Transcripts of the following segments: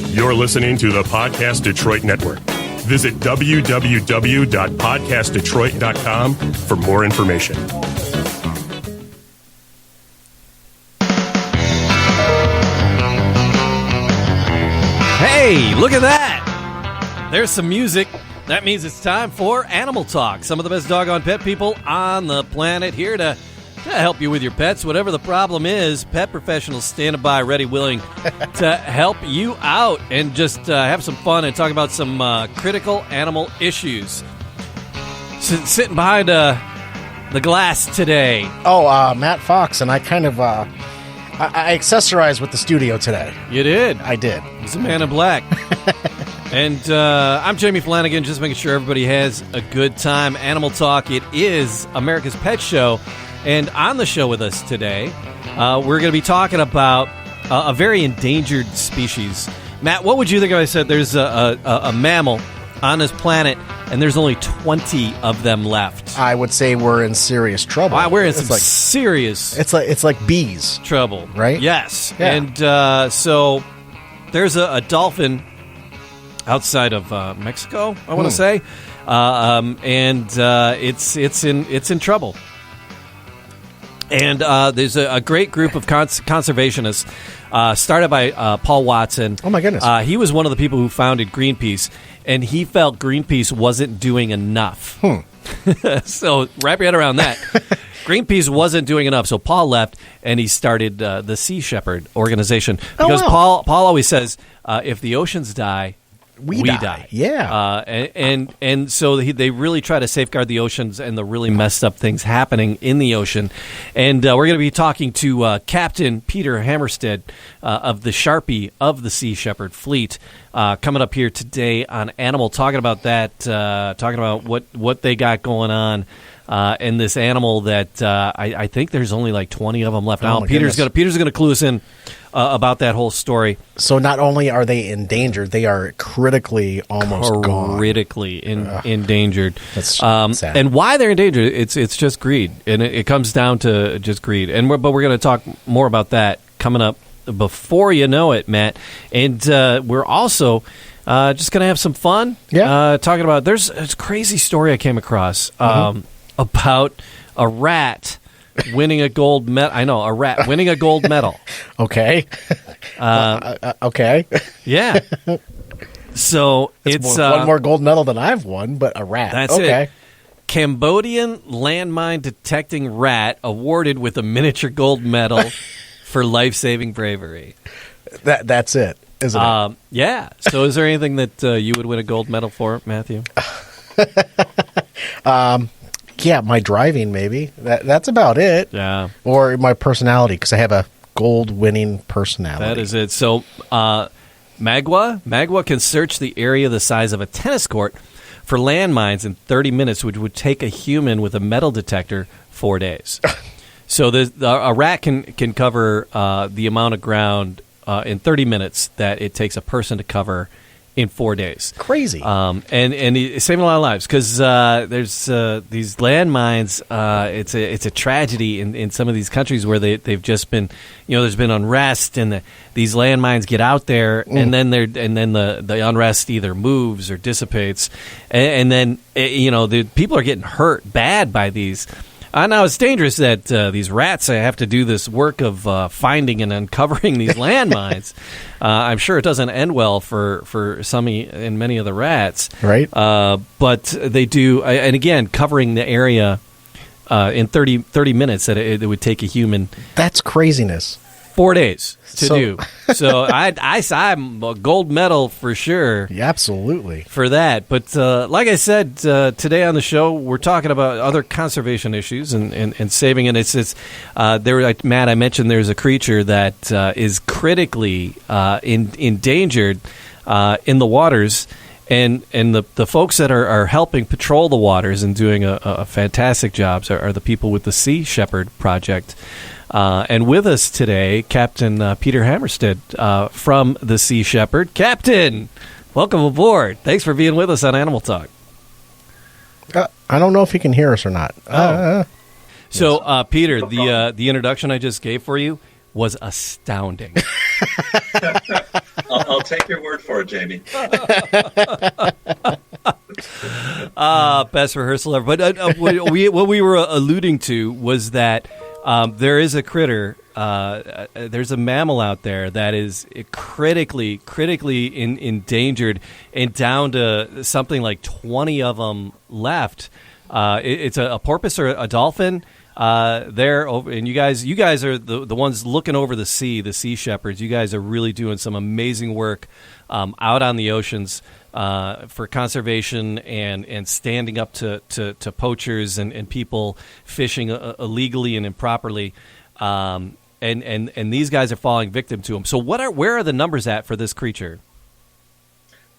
You're listening to the Podcast Detroit Network. Visit www.podcastdetroit.com for more information. Hey, look at that! There's some music. That means it's time for Animal Talk. Some of the best doggone pet people on the planet here to help you with your pets. Whatever the problem is, pet professionals standing by, ready, willing to help you out and just have some fun and talk about some critical animal issues. Sitting behind the glass today. Matt Fox, and I kind of I accessorized with the studio today. You did? I did. He's a man in black. And I'm Jamie Flanagan, just making sure everybody has a good time. Animal Talk, it is America's Pet Show. And on the show with us today, we're going to be talking about a very endangered species. Matt, what would you think if I said there's a mammal on this planet and there's only 20 of them left? I would say we're in serious trouble. Wow, we're in serious It's like bees. trouble. Right? Yes. Yeah. And so there's a dolphin outside of Mexico, I want to say, and it's in trouble. And there's a great group of conservationists started by Paul Watson. Oh, my goodness. He was one of the people who founded Greenpeace, and he felt Greenpeace wasn't doing enough. So wrap your head around that. Greenpeace wasn't doing enough, so Paul left, and he started the Sea Shepherd organization. Because Paul always says, if the oceans die, we die. Yeah. And so they really try to safeguard the oceans and the really messed up things happening in the ocean. And we're going to be talking to Captain Peter Hammarsted of the Sharpie of the Sea Shepherd fleet coming up here today on Animal, talking about that, talking about what they got going on. And this animal that I think there's only like 20 of them left. Now Peter's going to clue us in about that whole story. So not only are they endangered, they are critically gone. Critically endangered. That's sad. And why they're endangered? It's just greed, and it comes down to just greed. But we're going to talk more about that coming up before you know it, Matt. And we're also just going to have some fun. Yeah. Talking about there's a crazy story I came across about a rat winning a gold medal. I know, a rat winning a gold medal. Okay. Okay. Yeah. So it's one more gold medal than I've won, but a rat. That's okay. it. Cambodian landmine detecting rat awarded with a miniature gold medal for life-saving bravery. That's it, isn't it? Yeah. So is there anything that you would win a gold medal for, Matthew? Yeah, my driving, maybe. That's about it. Yeah. Or my personality, because I have a gold-winning personality. That is it. So Magua can search the area the size of a tennis court for landmines in 30 minutes, which would take a human with a metal detector 4 days. So a rat can cover the amount of ground in 30 minutes that it takes a person to cover in 4 days. Crazy. And he's saving a lot of lives because there's these landmines. It's a tragedy in some of these countries where they've just been, there's been unrest, and these landmines get out there, and then the unrest either moves or dissipates, and then the people are getting hurt bad by these. Now, it's dangerous that these rats have to do this work of finding and uncovering these landmines. I'm sure it doesn't end well for some and many of the rats. Right. But they do, and again, covering the area in 30 minutes that it would take a human. That's craziness. 4 days to do. So I'm a gold medal for sure. Yeah, absolutely. For that. But like I said, today on the show, we're talking about other conservation issues and saving. And it's Matt, I mentioned there's a creature that is critically endangered in the waters. And the folks that are helping patrol the waters and doing a fantastic job are the people with the Sea Shepherd Project. And with us today, Captain Peter Hammarsted from the Sea Shepherd. Captain, welcome aboard. Thanks for being with us on Animal Talk. I don't know if he can hear us or not. So, Peter, the introduction I just gave for you was astounding. I'll take your word for it, Jamie. Best rehearsal ever. But what we were alluding to was that there is a critter, there's a mammal out there that is critically endangered, and down to something like 20 of them left. It's a porpoise or a dolphin. There over, and you guys are the ones looking over the sea shepherds. You guys are really doing some amazing work out on the oceans for conservation and standing up to poachers and people fishing illegally and improperly. And these guys are falling victim to them. So where are the numbers at for this creature?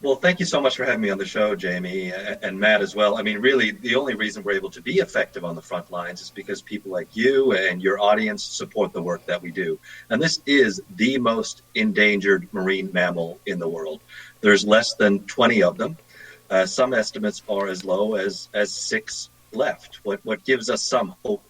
Well, thank you so much for having me on the show, Jamie, and Matt as well. I mean, really, the only reason we're able to be effective on the front lines is because people like you and your audience support the work that we do. And this is the most endangered marine mammal in the world. There's less than 20 of them. Some estimates are as low as 6 left. What gives us some hope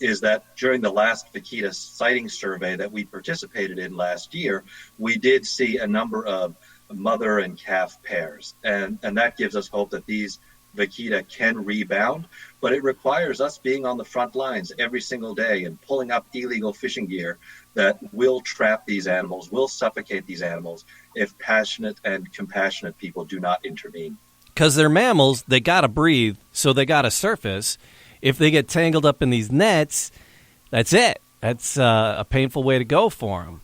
is that during the last Vaquita sighting survey that we participated in last year, we did see a number of mother and calf pairs, and that gives us hope that these Vaquita can rebound, but it requires us being on the front lines every single day and pulling up illegal fishing gear that will trap these animals, will suffocate these animals if passionate and compassionate people do not intervene. Because they're mammals, they got to breathe, so they got to surface. If they get tangled up in these nets, that's it. That's a painful way to go for them.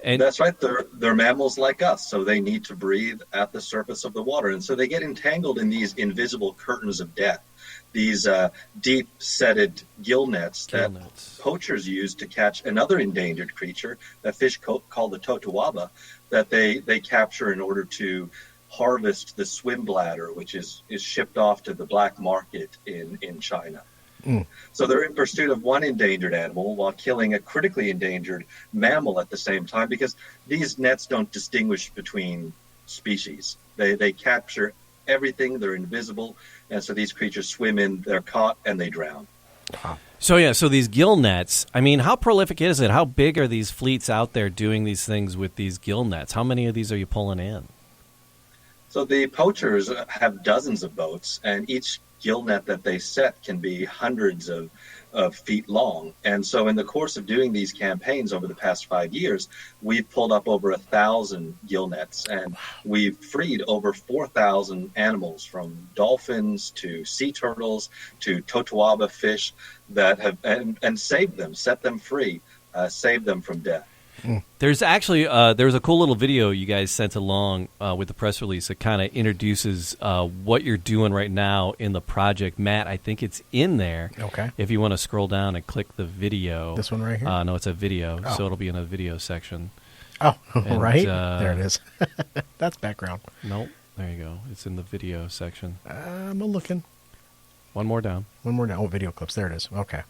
And that's right. They're mammals like us, so they need to breathe at the surface of the water. And so they get entangled in these invisible curtains of death, these deep-setted gill nets that poachers use to catch another endangered creature, a fish called the totoaba, that they capture in order to harvest the swim bladder, which is shipped off to the black market in China. So they're in pursuit of one endangered animal while killing a critically endangered mammal at the same time, because these nets don't distinguish between species. They capture everything. They're invisible. And so these creatures swim in, they're caught, and they drown. So these gill nets, I mean, how prolific is it? How big are these fleets out there doing these things with these gill nets? How many of these are you pulling in? So the poachers have dozens of boats, and each gill net that they set can be hundreds of feet long. And so in the course of doing these campaigns over the past 5 years, we've pulled up over 1,000 gill nets, and we've freed over 4,000 animals, from dolphins to sea turtles to totoaba fish, that have and saved them, set them free, saved them from death. There's actually there's a cool little video you guys sent along with the press release that kind of introduces what you're doing right now in the project. Matt, I think it's in there. Okay. If you want to scroll down and click the video. This one right here? No, it's a video, so it'll be in a video section. Oh, and, right? There it is. That's background. Nope. There you go. It's in the video section. I'm looking. One more down. Oh, video clips. There it is. Okay.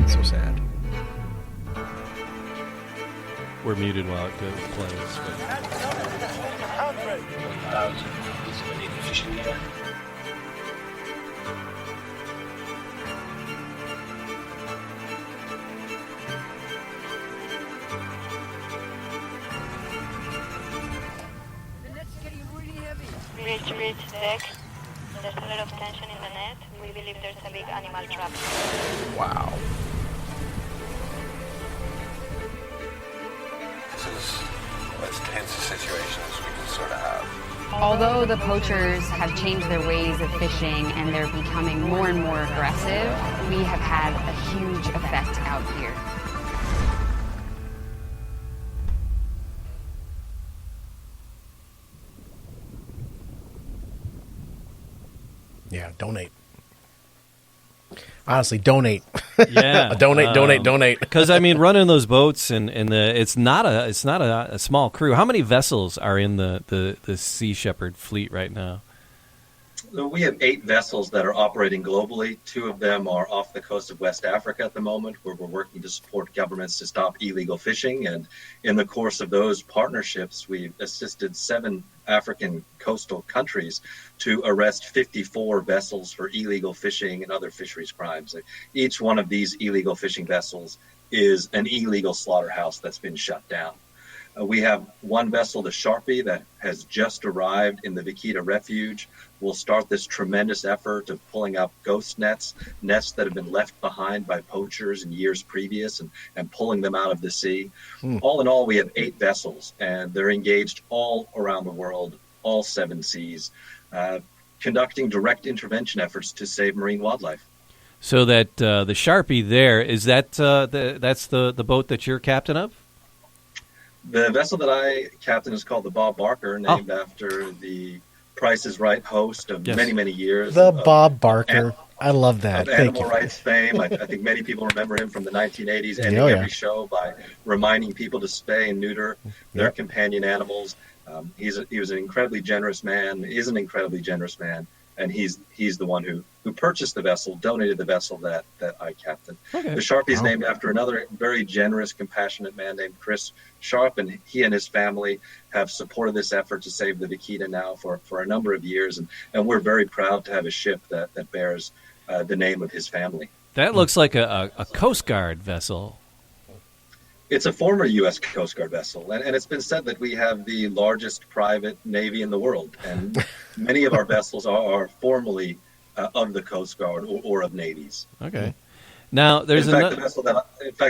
So sad. We're muted while it plays. Reach deck. There's a lot of tension in the net. We believe there's a big animal trap. Wow. This is as tense a situation as we can sort of have. Although the poachers have changed their ways of fishing and they're becoming more and more aggressive, we have had a huge effect out here. Yeah, donate. Honestly, donate. Yeah, donate. Because I mean, running those boats and it's not a small crew. How many vessels are in the Sea Shepherd fleet right now? So we have 8 vessels that are operating globally. 2 of them are off the coast of West Africa at the moment, where we're working to support governments to stop illegal fishing. And in the course of those partnerships, we've assisted 7 African coastal countries to arrest 54 vessels for illegal fishing and other fisheries crimes. Each one of these illegal fishing vessels is an illegal slaughterhouse that's been shut down. We have one vessel, the Sharpie, that has just arrived in the Vaquita refuge. We'll start this tremendous effort of pulling up ghost nets that have been left behind by poachers in years previous, and pulling them out of the sea. All in all, we have 8 vessels, and they're engaged all around the world, all 7 seas, conducting direct intervention efforts to save marine wildlife. So that the Sharpie there, is that that's the boat that you're captain of? The vessel that I captain is called the Bob Barker, named after the Price is Right host of many, many years. The Bob Barker. I love that. Of animal rights fame. I think many people remember him from the 1980s, ending every show by reminding people to spay and neuter their companion animals. He was an incredibly generous man, is an incredibly generous man, and he's the one who purchased the vessel, donated the vessel that I captain. Okay. The Sharpie is named after another very generous, compassionate man named Chris Sharp, and he and his family have supported this effort to save the Vaquita now for a number of years, and we're very proud to have a ship that bears the name of his family. That looks like a Coast Guard vessel. It's a former U.S. Coast Guard vessel, and it's been said that we have the largest private navy in the world, and many of our vessels are formerly of the Coast Guard or of navies. Okay. Now, there's the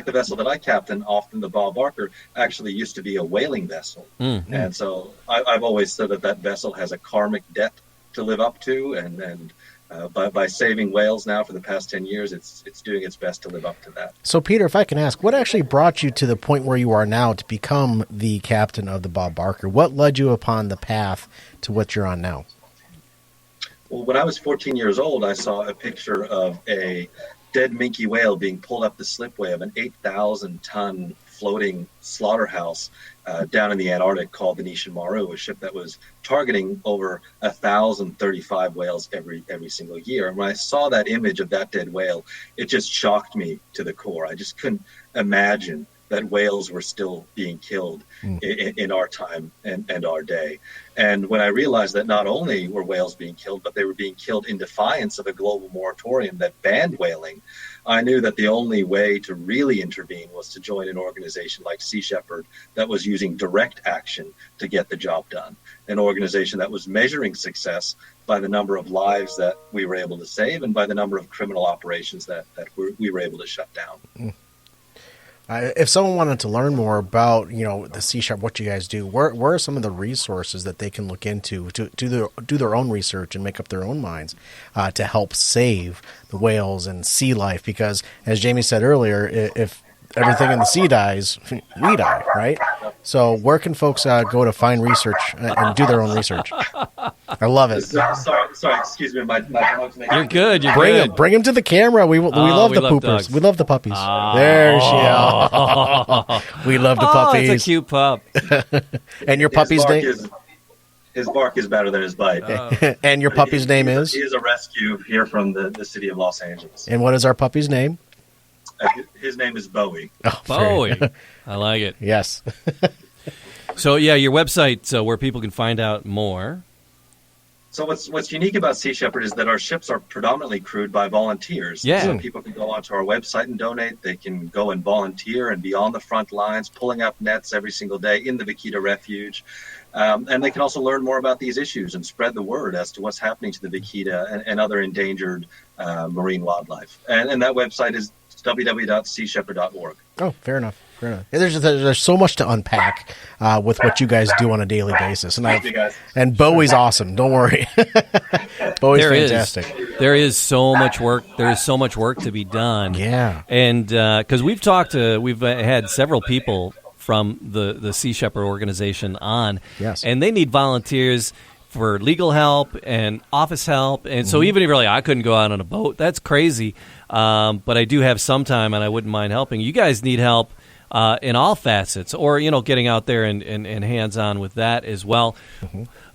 vessel that I captain, often the Bob Barker, actually used to be a whaling vessel, and so I've always said that vessel has a karmic debt to live up to, and by saving whales now for the past 10 years, it's doing its best to live up to that. So, Peter, if I can ask, what actually brought you to the point where you are now to become the captain of the Bob Barker? What led you upon the path to what you're on now? Well, when I was 14 years old, I saw a picture of a dead minke whale being pulled up the slipway of an 8,000-ton floating slaughterhouse down in the Antarctic called the Nishin Maru, a ship that was targeting over 1,035 whales every single year. And when I saw that image of that dead whale, it just shocked me to the core. I just couldn't imagine that whales were still being killed in our time and our day. And when I realized that not only were whales being killed, but they were being killed in defiance of a global moratorium that banned whaling, I knew that the only way to really intervene was to join an organization like Sea Shepherd that was using direct action to get the job done, an organization that was measuring success by the number of lives that we were able to save and by the number of criminal operations that we were able to shut down. If someone wanted to learn more about, the Sea Shepherd, what you guys do, where are some of the resources that they can look into to do their own research and make up their own minds to help save the whales and sea life? Because, as Jamie said earlier, if everything in the sea dies, we die, right? So where can folks go to find research and do their own research? I love it. Sorry, excuse me. My dog's making... You're good. Bring him to the camera. We love the poopers. Dogs. We love the puppies. There she is. We love the puppies. It's a cute pup. And your puppy's name? His bark is better than his bite. And your puppy's name is? He is a rescue here from the city of Los Angeles. And what is our puppy's name? His name is Bowie. Oh, Bowie. I like it. Yes. So, your website where people can find out more. So what's unique about Sea Shepherd is that our ships are predominantly crewed by volunteers. Yeah. So people can go onto our website and donate. They can go and volunteer and be on the front lines, pulling up nets every single day in the Vaquita Refuge. And they can also learn more about these issues and spread the word as to what's happening to the Vaquita and other endangered marine wildlife. And that website is www.seashepherd.org. Oh, fair enough. There's so much to unpack with what you guys do on a daily basis, and Bowie's awesome. Don't worry, Bowie's fantastic. There is so much work. There is so much work to be done. Yeah, and because we've had several people from the Sea Shepherd organization on, yes, and they need volunteers for legal help and office help, and so even if you're like, I couldn't go out on a boat, that's crazy. But I do have some time, and I wouldn't mind helping. You guys need help in all facets, or getting out there and hands on with that as well.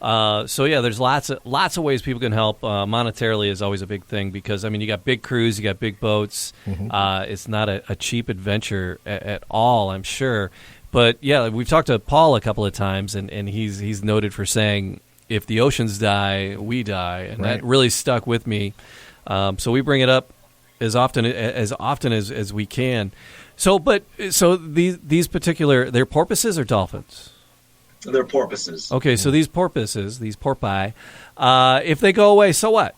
So yeah, there's lots of ways people can help. Monetarily is always a big thing because you got big crews, you got big boats. It's not a cheap adventure at all, I'm sure. But yeah, we've talked to Paul a couple of times, and he's noted for saying, if the oceans die, we die, and that really stuck with me. So we bring it up as often as we can. So these particular, they're porpoises or dolphins? They're porpoises. Okay, so these porpoises, these porpi, if they go away, so what?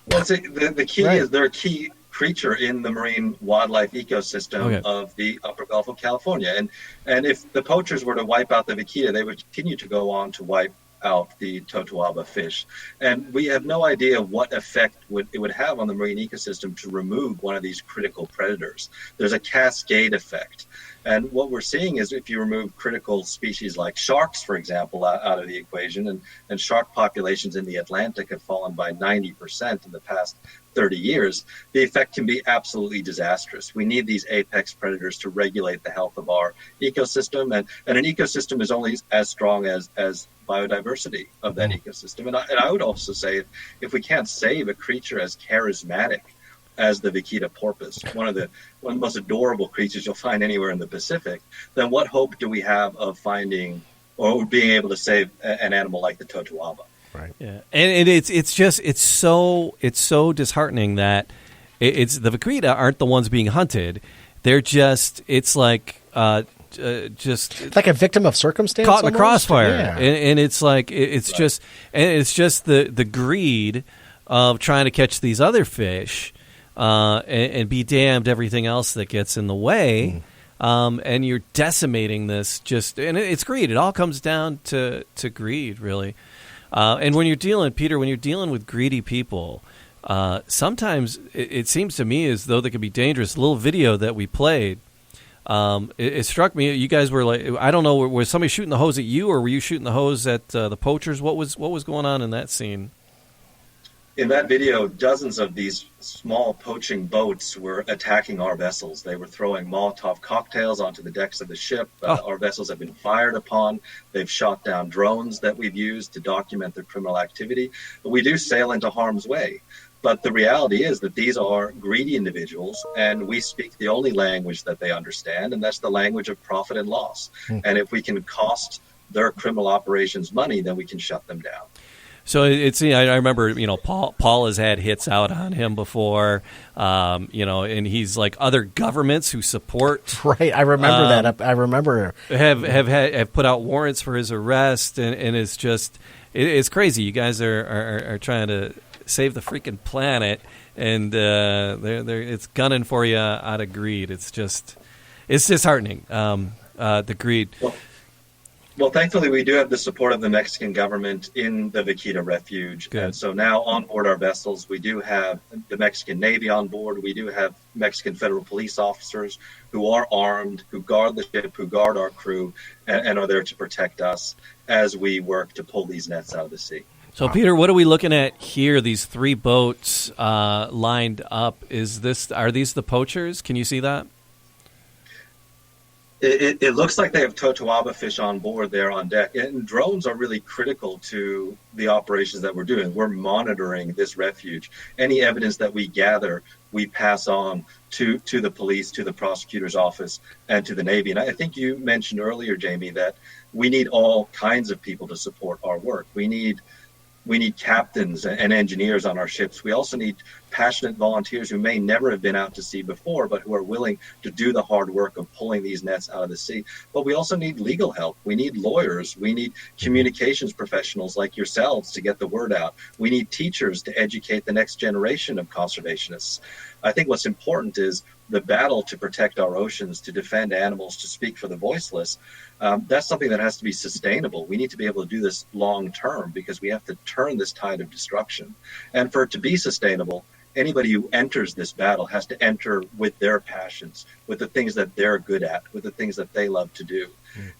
Well, the key is they're a key creature in the marine wildlife ecosystem of the upper Gulf of California. And if the poachers were to wipe out the vaquita, they would continue to go on to wipe out the totoaba fish. And we have no idea what effect it would have on the marine ecosystem to remove one of these critical predators. There's a cascade effect. And what we're seeing is if you remove critical species like sharks, for example, out of the equation, and shark populations in the Atlantic have fallen by 90% in the past 30 years, the effect can be absolutely disastrous. We need these apex predators to regulate the health of our ecosystem. And an ecosystem is only as strong as biodiversity of that ecosystem. And I would also say if we can't save a creature as charismatic as the Vaquita porpoise, one of the most adorable creatures you'll find anywhere in the Pacific, then what hope do we have of finding or being able to save an animal like the totoaba? Right. Yeah, and it's so disheartening that it's the Vaquita aren't the ones being hunted. They're just it's like like a victim of circumstance, caught in the almost? crossfire, Yeah. and it's like it's just the greed of trying to catch these other fish. And be damned everything else that gets in the way, and you're decimating this. And it's greed. It all comes down to greed, really. And when you're dealing with greedy people, sometimes it seems to me as though they could be dangerous. A little video that we played, it struck me. You guys were like, I don't know, was somebody shooting the hose at you, or were you shooting the hose at the poachers? What was going on in that scene? In that video, dozens of these small poaching boats were attacking our vessels. They were throwing Molotov cocktails onto the decks of the ship. Our vessels have been fired upon. They've shot down drones that we've used to document their criminal activity. But we do sail into harm's way. But the reality is that these are greedy individuals, and we speak the only language that they understand, and that's the language of profit and loss. And if we can cost their criminal operations money, then we can shut them down. So I remember, Paul has had hits out on him before, and he's like other governments who support. Right, I remember that. I remember have put out warrants for his arrest, and it's just it's crazy. You guys are trying to save the freaking planet, and it's gunning for you out of greed. It's disheartening. The greed. Well, thankfully, we do have the support of the Mexican government in the Vaquita Refuge. Good. And so now on board our vessels, we do have the Mexican Navy on board. We do have Mexican federal police officers who are armed, who guard the ship, who guard our crew, and are there to protect us as we work to pull these nets out of the sea. So, Peter, what are we looking at here? These three boats lined up. Are these the poachers? Can you see that? It looks like they have totoaba fish on board there on deck. And drones are really critical to the operations that we're doing. We're monitoring this refuge. Any evidence that we gather, we pass on to the police, to the prosecutor's office, and to the Navy. And I think you mentioned earlier, Jamie, that we need all kinds of people to support our work. We need captains and engineers on our ships. We also need passionate volunteers who may never have been out to sea before, but who are willing to do the hard work of pulling these nets out of the sea. But we also need legal help. We need lawyers. We need communications professionals like yourselves to get the word out. We need teachers to educate the next generation of conservationists. I think what's important is the battle to protect our oceans, to defend animals, to speak for the voiceless. That's something that has to be sustainable. We need to be able to do this long term because we have to turn this tide of destruction. And for it to be sustainable, anybody who enters this battle has to enter with their passions, with the things that they're good at, with the things that they love to do.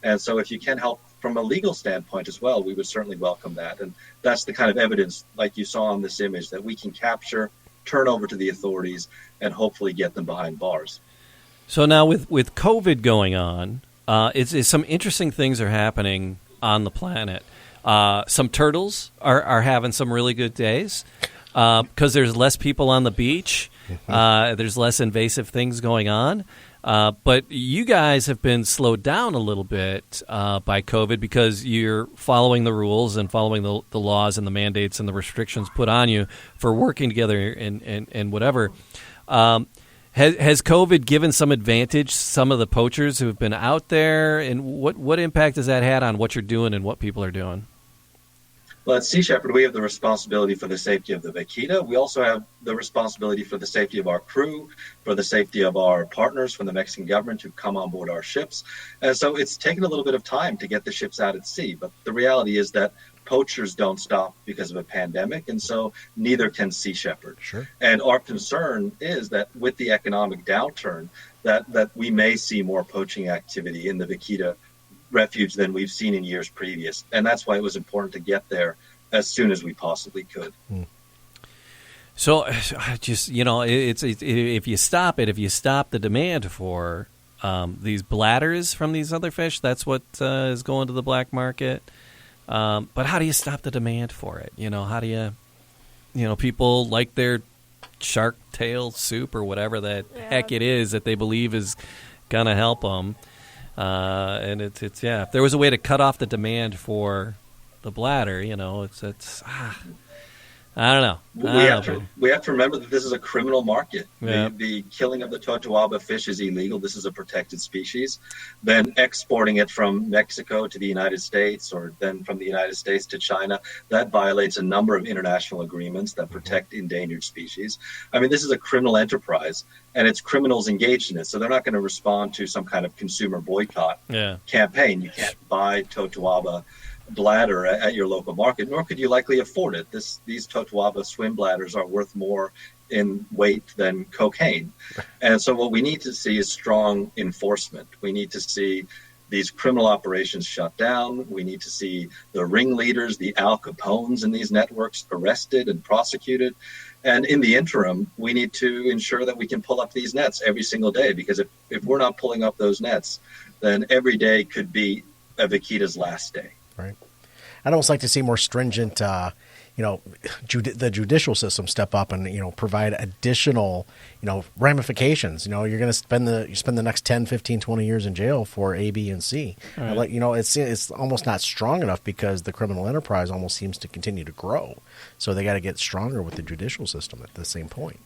And so if you can help from a legal standpoint as well, we would certainly welcome that. And that's the kind of evidence, like you saw in this image, that we can capture, turn over to the authorities, and hopefully get them behind bars. So now with COVID going on, it's some interesting things are happening on the planet. Some turtles are having some really good days because there's less people on the beach. There's less invasive things going on. But you guys have been slowed down a little bit by COVID because you're following the rules and following the laws and the mandates and the restrictions put on you for working together and whatever. Has COVID given some advantage some of the poachers who have been out there, and what impact has that had on what you're doing and what people are doing? Well, at Sea Shepherd, we have the responsibility for the safety of the Vaquita. We also have the responsibility for the safety of our crew, for the safety of our partners from the Mexican government who come on board our ships. And so it's taken a little bit of time to get the ships out at sea. But the reality is that poachers don't stop because of a pandemic, and so neither can Sea Shepherd. Sure. And our concern is that with the economic downturn, that we may see more poaching activity in the Vaquita refuge than we've seen in years previous. And that's why it was important to get there as soon as we possibly could. So just, it's if you stop the demand for these bladders from these other fish, that's what is going to the black market. But how do you stop the demand for it? How do you, people like their shark tail soup or whatever the heck it is that they believe is going to help them. And it's if there was a way to cut off the demand for the bladder, I don't know. We have to remember that this is a criminal market. Yeah. The killing of the totoaba fish is illegal. This is a protected species. Then exporting it from Mexico to the United States, or then from the United States to China, that violates a number of international agreements that protect endangered species. I mean, this is a criminal enterprise, and it's criminals engaged in it. So they're not going to respond to some kind of consumer boycott campaign. You can't buy totoaba bladder at your local market, nor could you likely afford it. These totoaba swim bladders are worth more in weight than cocaine. And so what we need to see is strong enforcement. We need to see these criminal operations shut down. We need to see the ringleaders, the Al Capones in these networks arrested and prosecuted. And in the interim, we need to ensure that we can pull up these nets every single day, because if we're not pulling up those nets, then every day could be a Vaquita's last day. Right. I'd almost like to see more stringent, the judicial system step up and, provide additional, ramifications. You're going to spend the next 10, 15, 20 years in jail for A, B, and C. Right. It's almost not strong enough because the criminal enterprise almost seems to continue to grow. So they got to get stronger with the judicial system at the same point.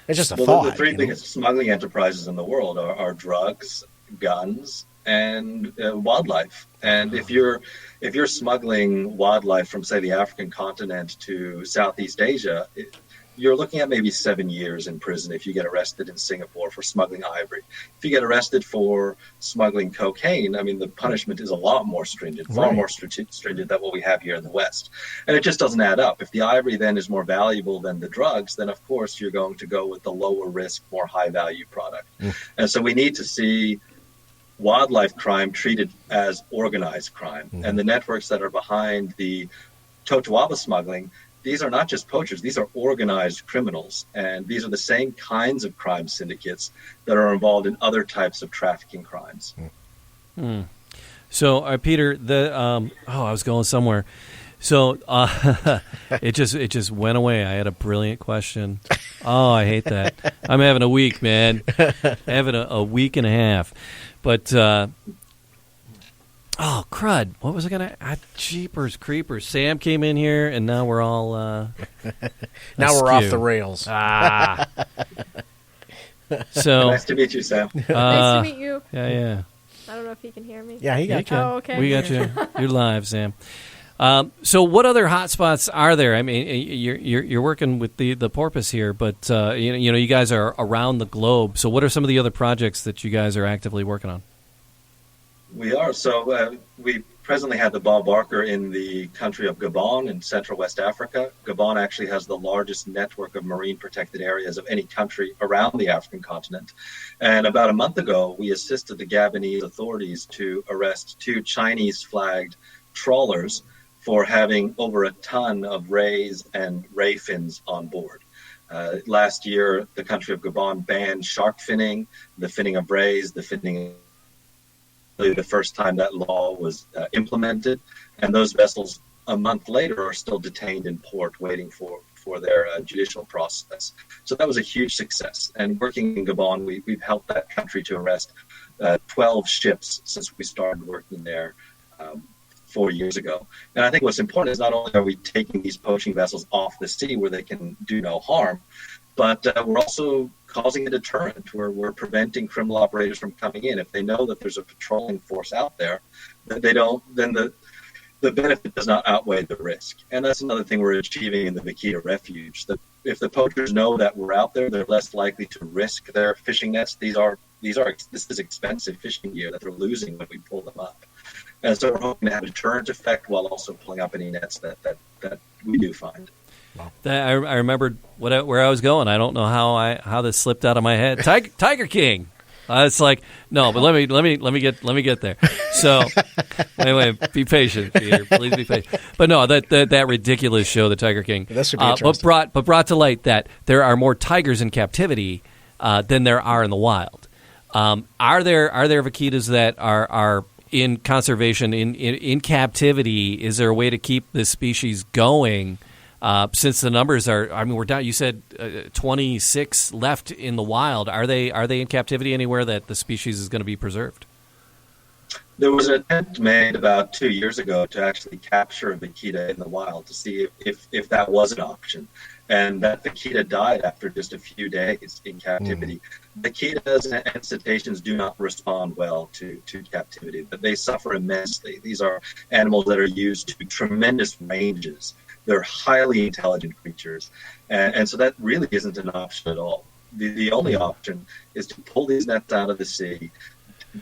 It's just a thought. The three biggest smuggling enterprises in the world are drugs, guns, and wildlife. And if you're smuggling wildlife from, say, the African continent to Southeast Asia, you're looking at maybe 7 years in prison if you get arrested in Singapore for smuggling ivory. If you get arrested for smuggling cocaine, I mean, the punishment is a lot more stringent, far more stringent than what we have here in the West. And it just doesn't add up. If the ivory then is more valuable than the drugs, then of course you're going to go with the lower risk, more high value product. And so we need to see wildlife crime treated as organized crime. And the networks that are behind the totoaba smuggling, these are not just poachers, these are organized criminals. And these are the same kinds of crime syndicates that are involved in other types of trafficking crimes. So, Peter, I was going somewhere. So it just went away. I had a brilliant question. Oh, I hate that. I'm having a week, man. Having a week and a half. But, crud. What was I going to... Jeepers creepers. Sam came in here, and now we're all... now we're off the rails. So nice to meet you, Sam. Nice to meet you. Yeah. I don't know if he can hear me. Yeah, he got you. Oh, okay. We got you. You're live, Sam. So what other hotspots are there? I mean, you're working with the porpoise here, but you guys are around the globe. So what are some of the other projects that you guys are actively working on? We are. So we presently have the Bob Barker in the country of Gabon in Central West Africa. Gabon actually has the largest network of marine protected areas of any country around the African continent. And about a month ago, we assisted the Gabonese authorities to arrest 2 Chinese flagged trawlers for having over a ton of rays and ray fins on board. Last year, the country of Gabon banned shark finning, the finning of rays, the finning. The first time that law was implemented, and those vessels a month later are still detained in port waiting for their judicial process. So that was a huge success. And working in Gabon, we've helped that country to arrest 12 ships since we started working there 4 years ago. And I think what's important is not only are we taking these poaching vessels off the sea where they can do no harm, but we're also causing a deterrent where we're preventing criminal operators from coming in. If they know that there's a patrolling force out there, that they don't, then the benefit does not outweigh the risk. And that's another thing we're achieving in the Vaquita Refuge. That if the poachers know that we're out there, they're less likely to risk their fishing nets. This is expensive fishing gear that they're losing when we pull them up. And so we're hoping to have a deterrent effect while also pulling up any nets that we do find. I remembered where I was going. I don't know how this slipped out of my head. Tiger King. It's like no, but let me get there. So wait, be patient, Peter. Please be patient. But no, that ridiculous show, the Tiger King. That should be interesting. But brought to light that there are more tigers in captivity than there are in the wild. Are there vaquitas that are in conservation in captivity? Is there a way to keep this species going? Since the numbers are, I mean, we're down. You said 26 left in the wild. Are they in captivity anywhere that the species is going to be preserved? There was an attempt made about 2 years ago to actually capture a vaquita in the wild to see if that was an option, and that vaquita died after just a few days in captivity. Vaquitas and cetaceans do not respond well to captivity, but they suffer immensely. These are animals that are used to tremendous ranges. They're highly intelligent creatures, and so that really isn't an option at all. The only option is to pull these nets out of the sea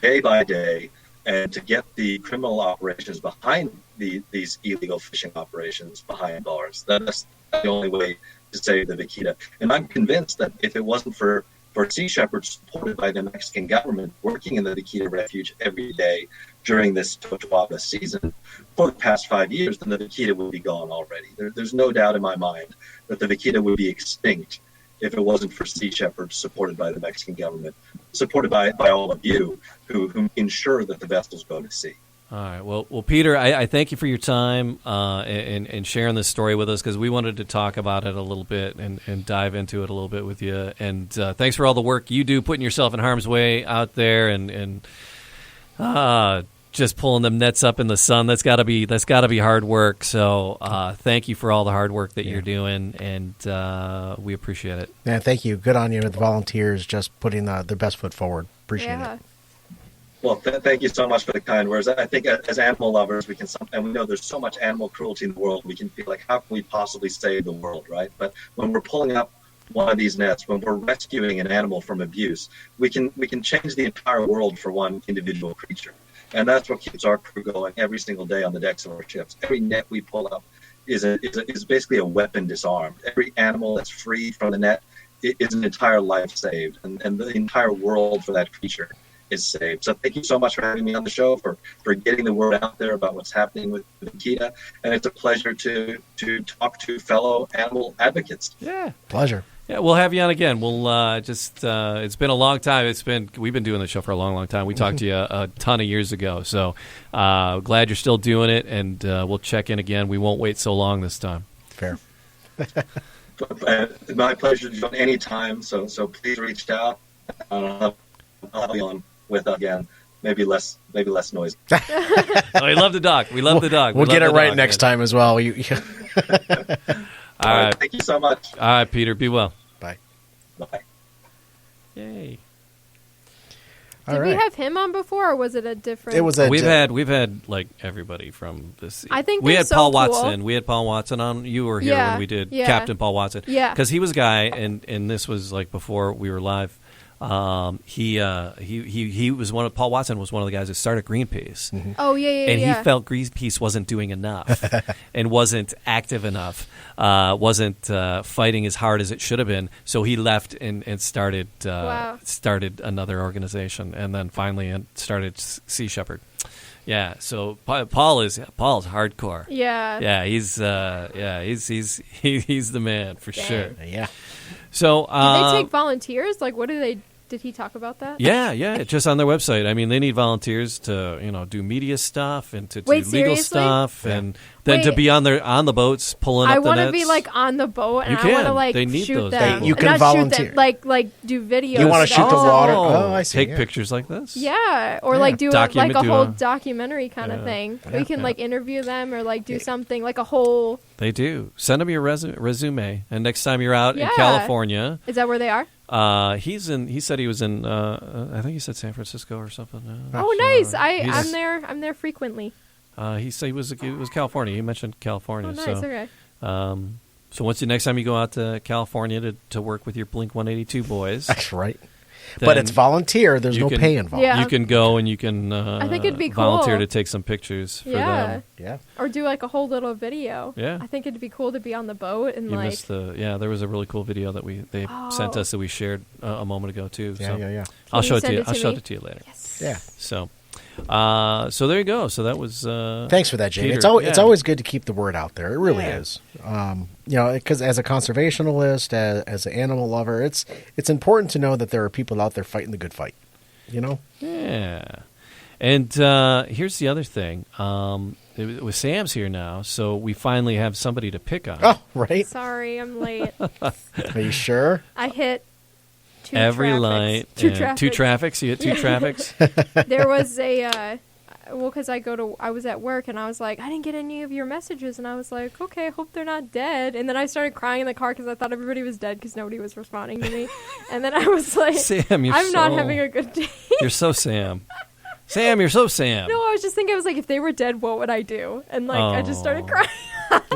day by day and to get the criminal operations behind these illegal fishing operations behind bars. That's the only way to save the vaquita. And I'm convinced that if it wasn't for sea shepherds supported by the Mexican government working in the Vaquita Refuge every day during this Totoaba season for the past 5 years, then the vaquita would be gone already. There's no doubt in my mind that the vaquita would be extinct if it wasn't for sea shepherds supported by the Mexican government, supported by all of you who ensure that the vessels go to sea. All right. Well, Peter, I thank you for your time and sharing this story with us, because we wanted to talk about it a little bit and dive into it a little bit with you. And thanks for all the work you do, putting yourself in harm's way out there and just pulling them nets up in the sun. That's got to be hard work. So thank you for all the hard work that you're doing, and we appreciate it. Yeah, thank you. Good on you with the volunteers, just putting their best foot forward. Appreciate it. Well, thank you so much for the kind words. I think as animal lovers, and we know there's so much animal cruelty in the world, we can feel like, how can we possibly save the world, right? But when we're pulling up one of these nets, when we're rescuing an animal from abuse, we can change the entire world for one individual creature. And that's what keeps our crew going every single day on the decks of our ships. Every net we pull up is basically a weapon disarmed. Every animal that's freed from the net is an entire life saved, and the entire world for that creature is saved. So thank you so much for having me on the show, for getting the word out there about what's happening with the vaquita. And it's a pleasure to talk to fellow animal advocates. Yeah. Pleasure. Yeah, we'll have you on again. We'll it's been a long time. We've been doing the show for a long, long time. We talked to you a ton of years ago. So glad you're still doing it, and we'll check in again. We won't wait so long this time. Fair. My pleasure to join any time. So please reach out. I'll be on with again. Maybe less noise. We love the dog. We love the dog. We'll get it right next time as well. All right. Thank you so much. All right, Peter. Be well. Bye. Bye. Yay. Did we have him on before, or was it a different? It was we've had like everybody from this. I think we had so Paul cool. Watson. We had Paul Watson on. You were here when we did Captain Paul Watson. Yeah, because he was a guy, and this was like before we were live. He was Paul Watson was one of the guys that started Greenpeace. Mm-hmm. Oh yeah. And he felt Greenpeace wasn't doing enough and wasn't active enough, wasn't fighting as hard as it should have been. So he left and started another organization, and then finally started Sea Shepherd. Yeah, so Paul's hardcore. Yeah. Yeah, he's the man for sure. Yeah. So do they take volunteers? Like, what do they? Did he talk about that? Yeah, just on their website. I mean, they need volunteers to, do media stuff and to do legal seriously? stuff, and then to be on the boats pulling up the nets. I want to be like on the boat, and I want to like they need shoot those them. people. You can not volunteer. Shoot them, like do videos. You want to shoot the water? Oh, I see. Take pictures like this. Yeah, or like do like a whole do documentary kind of thing. We can like interview them or like do something like a whole. They do. Send them your resume, and next time you're out in California, is that where they are? He said he was in. I think he said San Francisco or something. Oh, nice! I'm there frequently. He said it was California. He mentioned California. Oh, nice. So, Okay. So next time you go out to California to work with your Blink 182 boys, that's right. But it's volunteer. There's no pay involved. Yeah. You can go and you can I think it'd be volunteer cool. to take some pictures for them. Yeah. Or do like a whole little video. Yeah. I think it'd be cool to be on the boat and You like. missed there was a really cool video that they sent us that we shared a moment ago too. Yeah. I'll show it to you. I'll show it to you later. Yes. Yeah. So there you go. So that was. Thanks for that, Jamie. Peter. It's always good to keep the word out there. It really is. Because as a conservationist, as an animal lover, it's important to know that there are people out there fighting the good fight. Yeah. And here's the other thing. It was Sam's here now, so we finally have somebody to pick on. Oh, right. Sorry, I'm late. Are you sure? I hit two every traffics. light. Two traffics. You hit two traffics. There was a. Because I was at work and I was like, I didn't get any of your messages, and I was like, okay, I hope they're not dead. And then I started crying in the car because I thought everybody was dead because nobody was responding to me. And then I was like, Sam, I'm not having a good day. You're so Sam. Sam, you're so Sam. No, I was just thinking, I was like, if they were dead, what would I do? And like, I just started crying.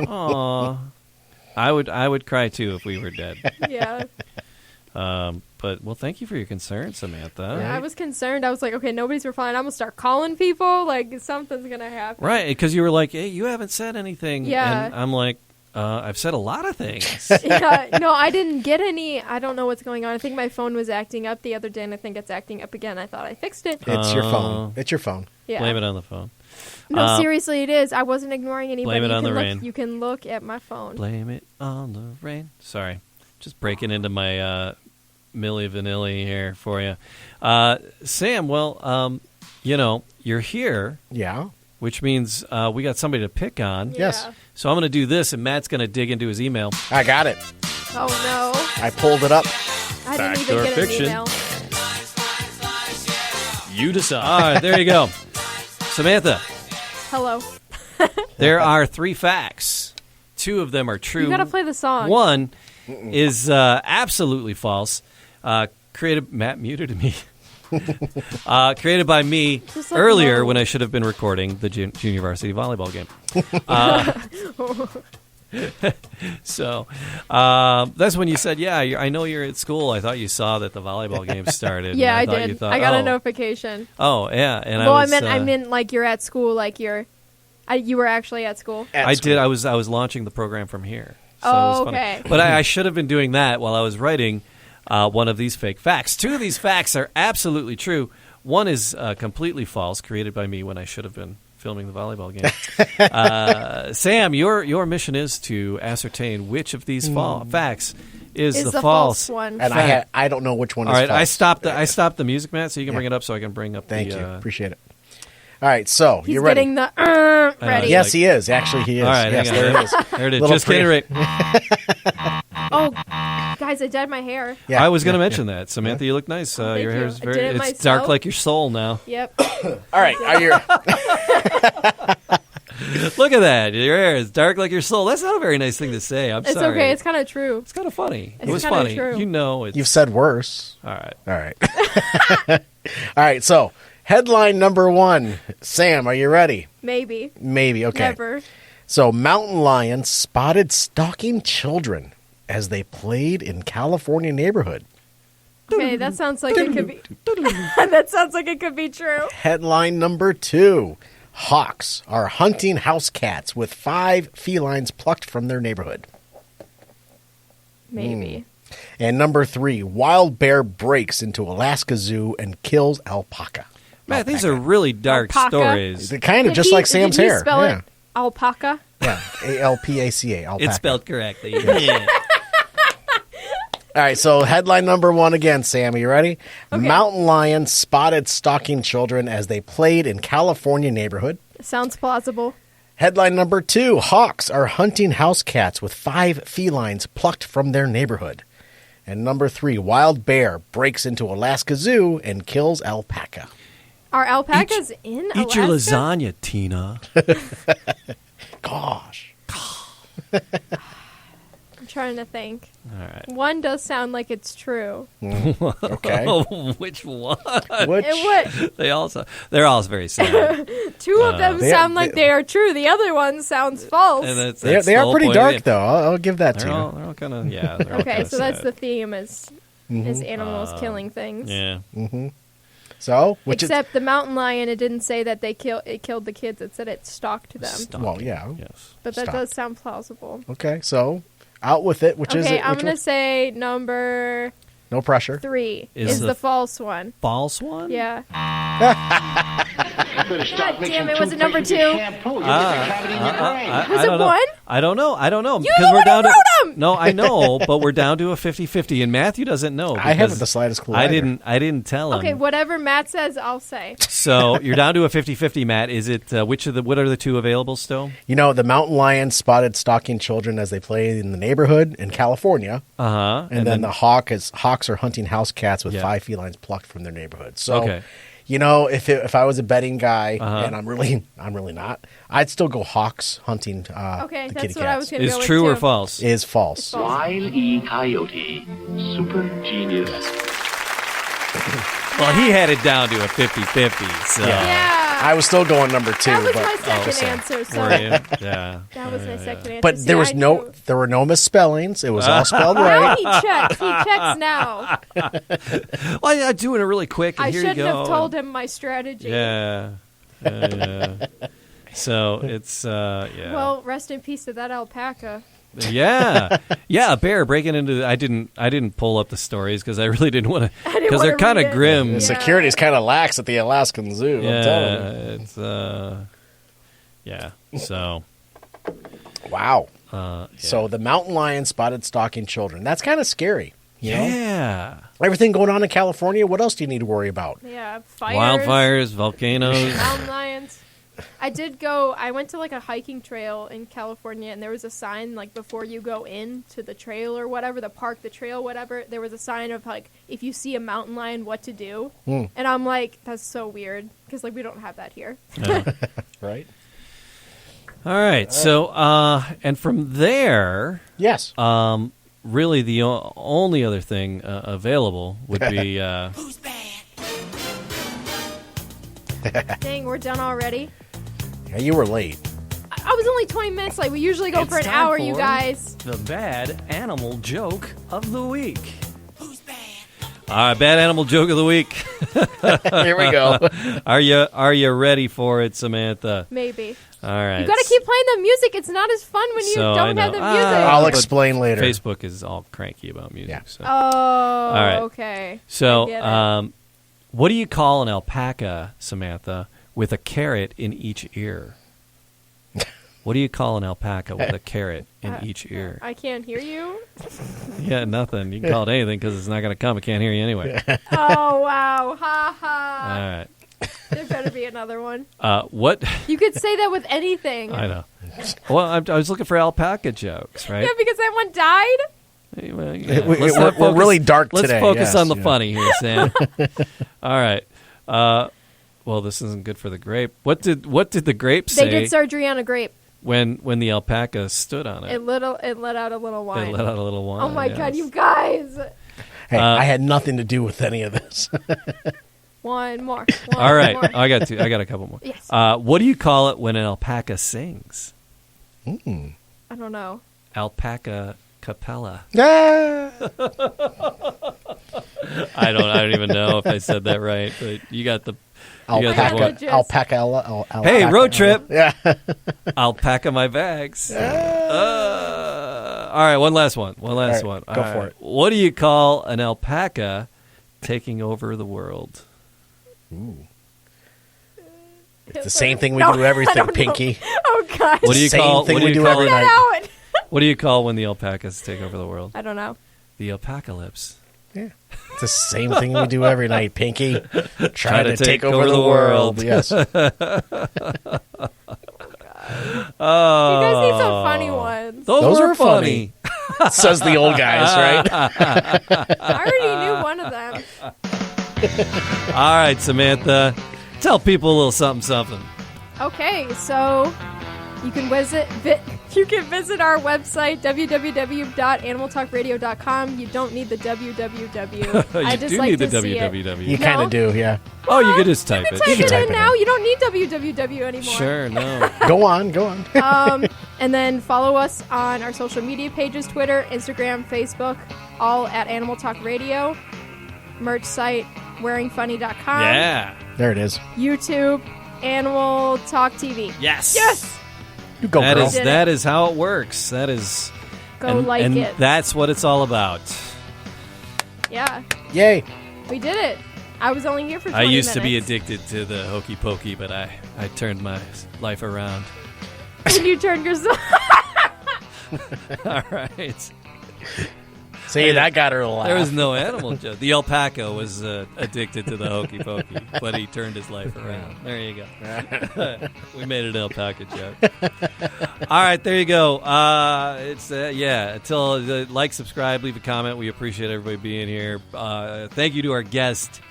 Aw. I would cry too if we were dead. Yeah. But thank you for your concern, Samantha. Yeah, I was concerned. I was like, okay, nobody's replying. I'm gonna start calling people. Like something's gonna happen. Right, because you were like, hey, you haven't said anything. Yeah. And I'm like, I've said a lot of things. Yeah, no, I didn't get any. I don't know what's going on. I think my phone was acting up the other day, and I think it's acting up again. I thought I fixed it. It's your phone. It's your phone. Yeah. Blame it on the phone. No, seriously, it is. I wasn't ignoring anybody. Blame it on the rain. You can look at my phone. Blame it on the rain. Sorry, just breaking into my Milli Vanilli here for you, Sam. Well, you're here. Yeah. Which means we got somebody to pick on. Yeah. Yes. So I'm going to do this, and Matt's going to dig into his email. I got it. Oh no! I pulled it up. I didn't Fact or even get fiction? an email. You decide. All right, there you go. Samantha, Hello. there are 3 facts. 2 of them are true. You gotta play the song. 1 is absolutely false. Matt muted me. Created by me Just like earlier hello. when I should have been recording the junior varsity volleyball game. So that's when you said, yeah, I know you're at school. I thought you saw that the volleyball game started. Yeah, I thought you did. thought, I got a notification. Oh, yeah. And Well, I meant like you're at school, like you were actually at school. I did. I was launching the program from here. So Oh, it was funny. okay. But I should have been doing that while I was writing one of these fake facts. 2 of these facts are absolutely true. 1 is completely false, created by me when I should have been filming the volleyball game. Sam, your mission is to ascertain which of these facts is the false one. And I don't know which one All is right, false. I stopped the music, Matt, so you can bring it up so I can bring up Thank the... you. Appreciate it. All right, so He's you ready? getting the ready. Yes, he is. Actually, he is. All right, yes, hang on. there it is. There it is. Little Just getting pre- right. Oh, guys, I dyed my hair. Yeah, I was going to yeah, mention that. Samantha, you look nice. thank Your you. hair's I very... did it It's myself. dark like your soul now. Yep. All right, are you? Look at that. Your hair is dark like your soul. That's not a very nice thing to say. I'm It's sorry. okay. It's kind of true. It's kind of funny. It's It was kinda funny. true. You know it's... You've said worse. All right. All right. All right. So headline number 1. Sam, are you ready? Maybe. Maybe. Okay. Never. So mountain lions spotted stalking children as they played in California neighborhood. Okay, that sounds like it could be. That sounds like it could be true. Headline number 2. Hawks are hunting house cats with 5 felines plucked from their neighborhood. Maybe. And number 3. Wild bear breaks into Alaska Zoo and kills alpaca. Matt, these are really dark Alpaca. stories. They're kind of Did just he- like Sam's did he hair. spell yeah. it alpaca? Yeah. ALPACA. Alpaca. It's spelled correctly. Yeah. All right, so headline number 1 again, Sam. Are you ready? Okay. Mountain lion spotted stalking children as they played in California neighborhood. Sounds plausible. Headline number 2, hawks are hunting house cats with 5 felines plucked from their neighborhood. And number 3, wild bear breaks into Alaska Zoo and kills alpaca. Are alpacas in Alaska? Eat your lasagna, Tina. Gosh. I'm trying to think. All right. One does sound like it's true. Okay. Which one? Which? They're all very sad. Two of them sound like they are true. The other one sounds false. And that's They the are whole pretty point. dark, though. I'll give that to They're you. all kind of, yeah. they're all Okay, kinda so that's sad. the theme is animals killing things. Yeah. So, Except the mountain lion, it didn't say that it killed the kids. It said it stalked them. Well, yeah. Yes. But that Stalked. does sound plausible. Okay, so out with it. Which is Okay, it? I'm Which going to one? say number No pressure. 3 Is is the the false one. False one? Yeah. God damn it, was it number 2? Was it don't know. 1? I don't know. You because the we're one who down to wrote 'em! No, I know, but we're down to a 50-50, and Matthew doesn't know. I haven't because the slightest clue. I either. didn't tell him. Okay, whatever Matt says, I'll say. So you're down to a 50-50, Matt. Is it what are the 2 available still? You know, the mountain lion spotted stalking children as they played in the neighborhood in California. Uh-huh. And then the hawks are hunting house cats with Yeah. 5 felines plucked from their neighborhood. So, Okay. you know, if I was a betting guy, Uh-huh. and I'm really not, I'd still go hawks hunting Okay, the that's kitty what I was cats. going to Is go with, true or too. false? Is false. False. Wile E. Coyote, super genius. Well, he had it down to a 50-50. So Yeah. I was still going number 2. That was but, my just second saying. answer. So Were you? Yeah. that was my second answer. But See, there I knew. were no misspellings. It was all spelled Now right. he checks. He checks now. Well, I'm doing it really quick. And I here you shouldn't go. have told him my strategy. Yeah. Yeah. So it's yeah. Well, rest in peace to that alpaca. Yeah, a bear breaking into. I didn't pull up the stories because I really didn't want to. didn't Because they're wanna kind read of it. grim. The Yeah. security is kind of lax at the Alaskan Zoo. I'm telling you. It's yeah. So Wow. yeah. So the mountain lion spotted stalking children. That's kind of scary. You know? Yeah. Everything going on in California, what else do you need to worry about? Yeah, fires. Wildfires, volcanoes. Mountain lions. I went to like a hiking trail in California, and there was a sign like before you go in to the trail or whatever, the park, the trail, whatever, there was a sign of like, if you see a mountain lion, what to do. And I'm like, that's so weird because like we don't have that here. Right? All right. So and from there, Yes. really the only other thing available would be. Dang, we're done already. Yeah, you were late. I was only 20 minutes late. We usually go for an time hour, you for guys. The bad animal joke of the week. Who's bad? All right, bad animal joke of the week. Here we go. Are you ready for it, Samantha? Maybe. All right. You gotta keep playing the music. It's not as fun when you So, I don't know. have the music. I'll but explain later. Facebook is all cranky about music. Yeah. So, Oh, right. okay. I so get it. what do you call an alpaca, Samantha, with a carrot in each ear? What do you call an alpaca with a carrot in each ear? I can't hear you. Yeah, nothing. You can call it anything because it's not going to come. It can't hear you anyway. Oh, wow. Ha All ha. right. There better be another one. What? You could say that with anything. I know. Well, I was looking for alpaca jokes, right? Yeah, because that one died. Well, yeah. We're Let's not we're really dark Let's today. focus yes, on the yeah. funny here, Sam. All right. Well, this isn't good for the grape. What did the grape say They did surgery on a grape. when the alpaca stood on it? It let out a little wine. It let out a little wine. Oh my yes. god, you guys! Hey, I had nothing to do with any of this. One more. All right, More. I got a couple more. Yes. What do you call it when an alpaca sings? I don't know. Alpaca capella. Ah. I don't even know if I said that right, but you got the Alpaca. point. Just- Alpaca. Hey, road trip. Yeah. I'll pack my bags. All right, one last one. One last All right, one. go All for right. it. What do you call an alpaca taking over the world? It's the same thing we No, do I everything, don't know. Pinky. Oh god. What do you Same call? thing What do we you do call every it? night. Out. What do you call when the alpacas take over the world? I don't know. The apocalypse. Yeah. It's the same thing we do every night, Pinky. Trying to take over the world. Yes. You guys need some funny ones. Those were funny. Says the old guys, right? I already knew one of them. All right, Samantha. Tell people a little something. Okay, so you can visit our website, www.animaltalkradio.com. You don't need the www. I just like need to the see www. it. You kind of do, yeah. Oh, you could just type it. Type it type in it now. in. You don't need www anymore. Sure, no. Go on. And then follow us on our social media pages, Twitter, Instagram, Facebook, all at Animal Talk Radio. Merch site, wearingfunny.com. Yeah. There it is. YouTube, Animal Talk TV. Yes. Yes. You go, girl. That is how it works. That is... Go and it. That's what it's all about. Yeah. Yay. We did it. I was only here for 20 I used minutes. to be addicted to the hokey pokey, but I turned my life around. When you turned yourself... All right. See, that got her a laugh. There was no animal joke. The alpaca was addicted to the hokey pokey, but he turned his life around. There you go. We made an alpaca joke. All right, there you go. Until like, subscribe, leave a comment. We appreciate everybody being here. Thank you to our guest,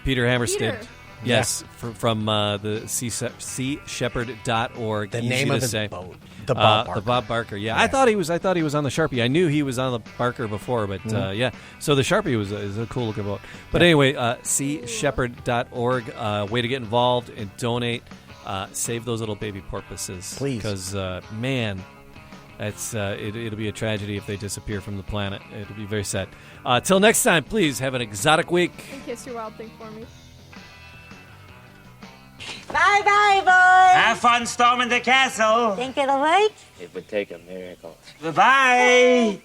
Peter Hammarsted. Yes, from the seashepherd.org. The Easy name to of his say. boat. The Bob Barker. The Bob Barker, yeah. I thought he was on the Sharpie. I knew he was on the Barker before, but yeah. So the Sharpie is a cool looking boat. But anyway, seashepherd.org, way to get involved and donate. Save those little baby porpoises. Please. Because, man, that's it'll be a tragedy if they disappear from the planet. It'll be very sad. Till next time, please have an exotic week. And kiss your wild thing for me. Bye-bye, boys. Have fun storming the castle. Think it'll work? It would take a miracle. Bye-bye.